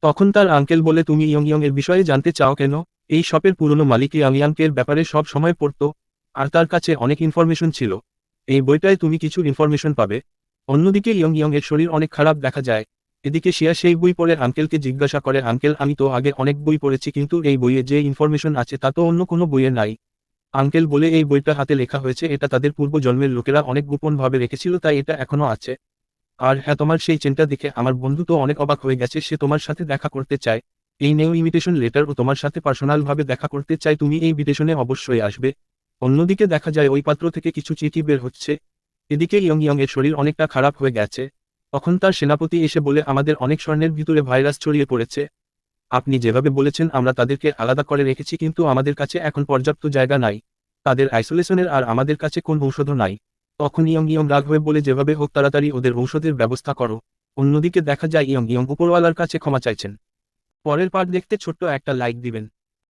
তখন তার আঙ্কেল বলে, তুমি ইয়ং ইয়ং এর বিষয়ে জানতে চাও কেন? এই শপের পুরনো মালিক ইয়াং ইয়াংকের ব্যাপারে সব সময় পড়তো, আর তার কাছে অনেক ইনফরমেশন ছিল। এই বইটায় তুমি কিছু ইনফরমেশন পাবে। অন্যদিকে ইয়ং ইয়ং এর শরীর অনেক খারাপ দেখা যায়। এদিকে শিয়া সেই বই পড়ে আঙ্কেলকে জিজ্ঞাসা করে, আঙ্কেল আমি তো আগে অনেক বই পড়েছি, কিন্তু এই বইয়ে যে ইনফরমেশন আছে তা তো অন্য কোনো বইয়ে নাই। আঙ্কেল বলে, এই বইটা হাতে লেখা হয়েছে, এটা তাদের পূর্ব জন্মের লোকেরা অনেক গোপন ভাবে রেখেছিল, তাই এটা এখনো আছে। আর হ্যাঁ, তোমার সেই চেনটা দেখে আমার বন্ধু তো অনেক অবাক হয়ে গেছে, সে তোমার সাথে দেখা করতে চায়। এই নেও ইমিটেশন লেটার, ও তোমার সাথে পার্সোনাল ভাবে দেখা করতে চাই, তুমি এই ইনভিটেশনে অবশ্যই আসবে। অন্যদিকে দেখা যায় ওই পাত্র থেকে কিছু চিঠি বের হচ্ছে। এদিকে ইয়ং ইয়ং এর শরীর অনেকটা খারাপ হয়ে গেছে। তখন তার সেনাপতি এসে বলে, আমাদের অনেক স্বর্ণের ভিতরে ভাইরাস ছড়িয়ে পড়েছে। আপনি যেভাবে বলেছেন আমরা তাদেরকে আলাদা করে রেখেছি, কিন্তু আমাদের কাছে এখন পর্যাপ্ত জায়গা নাই তাদের আইসোলেশনের, আর আমাদের কাছে কোন ঔষধও নাই। তখন ইয়ং ইয়ং রাগ হয়ে বলে, যেভাবে হোক তাড়াতাড়ি ওদের ঔষধের ব্যবস্থা করো। অন্যদিকে দেখা যায় ইয়ং ইয়ং উপরওয়ালার কাছে ক্ষমা চাইছেন। পরের পার্ট দেখতে ছোট্ট একটা লাইক দিবেন।